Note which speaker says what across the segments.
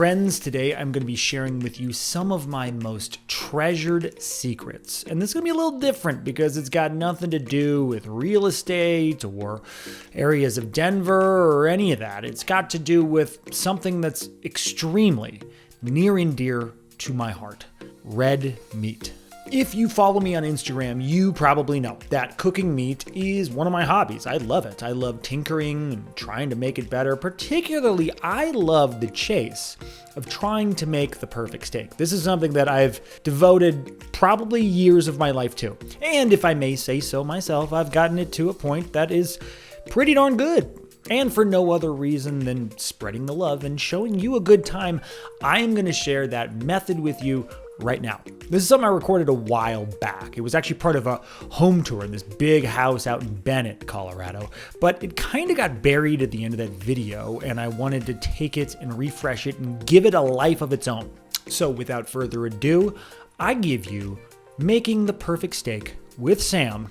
Speaker 1: Friends, today I'm going to be sharing with you some of my most treasured secrets. And this is going to be a little different because it's got nothing to do with real estate or areas of Denver or any of that. It's got to do with something that's extremely near and dear to my heart: red meat. If you follow me on Instagram, you probably know that cooking meat is one of my hobbies. I love it. I love tinkering and trying to make it better. Particularly, I love the chase of trying to make the perfect steak. This is something that I've devoted probably years of my life to. And if I may say so myself, I've gotten it to a point that is pretty darn good. And for no other reason than spreading the love and showing you a good time, I am going to share that method with you right now. This is something I recorded a while back. It was actually part of a home tour in this big house out in Bennett, Colorado, but it kind of got buried at the end of that video, and I wanted to take it and refresh it and give it a life of its own. So without further ado, I give you Making the Perfect Steak with Sam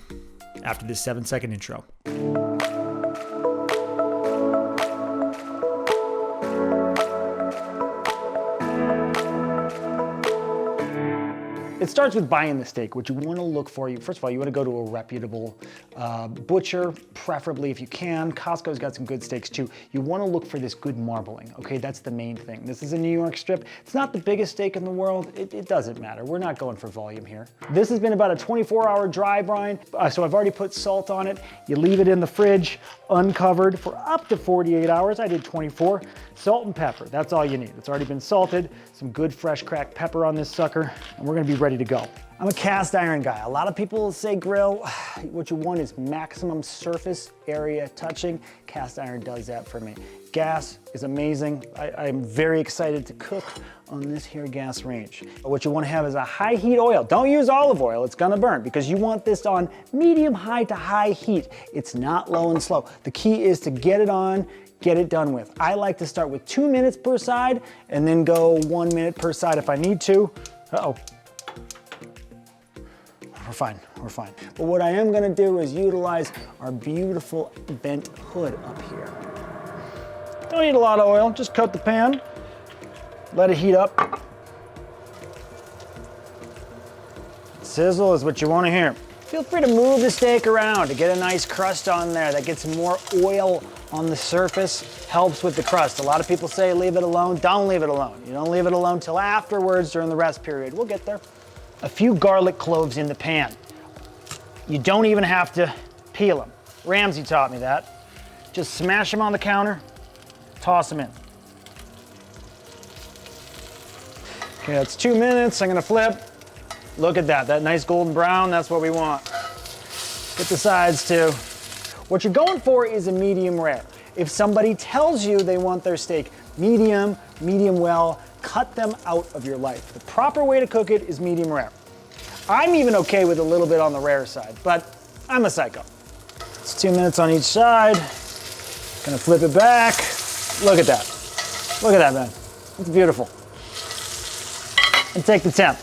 Speaker 1: after this 7-second intro. It starts with buying the steak. What you want to look for, first of all, you want to go to a reputable butcher, preferably if you can. Costco's got some good steaks too. You want to look for this good marbling, okay? That's the main thing. This is a New York strip. It's not the biggest steak in the world. It doesn't matter. We're not going for volume here. This has been about a 24-hour dry brine, so I've already put salt on it. You leave it in the fridge uncovered for up to 48 hours. I did 24. Salt and pepper, that's all you need. It's already been salted, some good fresh cracked pepper on this sucker, and we're gonna be ready to go. I'm a cast iron guy. A lot of people say grill. What you want is maximum surface area touching. Cast iron does that for me. Gas is amazing. I'm very excited to cook on this here gas range. What you want to have is a high heat oil. Don't use olive oil, it's gonna burn, because you want this on medium high to high heat. It's not low and slow. The key is to get it on, get it done with. I like to start with 2 minutes per side and then go 1 minute per side if I need to. Uh-oh. We're fine. But what I am gonna do is utilize our beautiful bent hood up here. Don't need a lot of oil, just coat the pan, let it heat up. Sizzle is what you wanna hear. Feel free to move the steak around to get a nice crust on there. That gets more oil on the surface, helps with the crust. A lot of people say leave it alone. Don't leave it alone. You don't leave it alone till afterwards during the rest period. We'll get there. A few garlic cloves in the pan. You don't even have to peel them. Ramsey taught me that. Just smash them on the counter, toss them in. Okay, that's 2 minutes. I'm gonna flip. Look at that, that nice golden brown, that's what we want. Get the sides too. What you're going for is a medium rare. If somebody tells you they want their steak medium, medium well, cut them out of your life. The proper way to cook it is medium rare. I'm even okay with a little bit on the rare side, but I'm a psycho. It's 2 minutes on each side. Gonna flip it back. Look at that. Look at that, man. It's beautiful. And take the temp.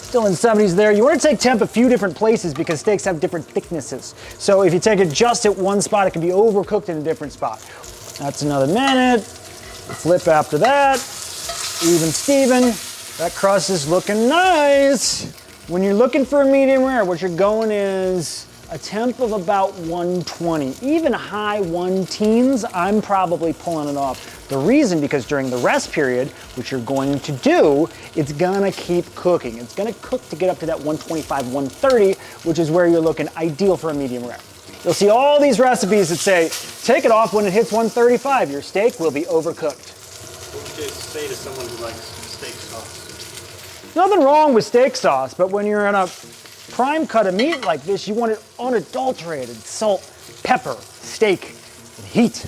Speaker 1: Still in 70s there. You want to take temp a few different places because steaks have different thicknesses. So if you take it just at one spot, it can be overcooked in a different spot. That's another minute. Flip after that. Even Steven. That crust is looking nice. When you're looking for a medium rare, what you're going is a temp of about 120. Even high 1-teens, I'm probably pulling it off. The reason, because during the rest period, which you're going to do, it's gonna keep cooking. It's gonna cook to get up to that 125, 130, which is where you're looking ideal for a medium rare. You'll see all these recipes that say, take it off when it hits 135. Your steak will be overcooked.
Speaker 2: What would you say to someone who likes steak sauce?
Speaker 1: Nothing wrong with steak sauce, but when you're in a prime cut of meat like this, you want it unadulterated. Salt, pepper, steak, and heat.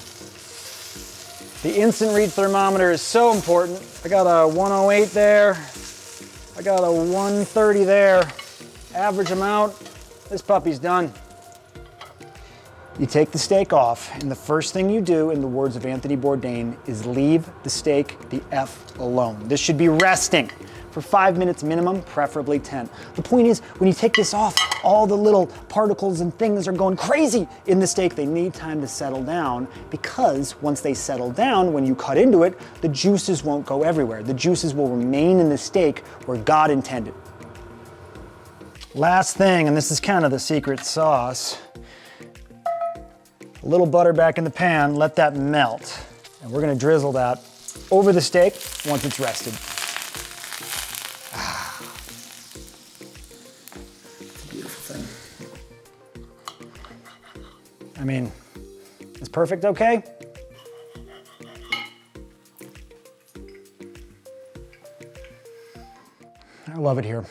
Speaker 1: The instant read thermometer is so important. I got a 108 there. I got a 130 there. Average amount. This puppy's done. You take the steak off, and the first thing you do, in the words of Anthony Bourdain, is leave the steak the F alone. This should be resting
Speaker 3: for 5 minutes minimum, preferably 10. The point is, when you take this off, all the little particles and things are going crazy in the steak. They need time to settle down, because once they settle down, when you cut into it, the juices won't go everywhere. The juices will remain in the steak where God intended. Last thing, and this is kind of the secret sauce, a little butter back in the pan, let that melt. And we're gonna drizzle that over the steak once it's rested. Beautiful thing. I mean, is perfect okay? I love it here.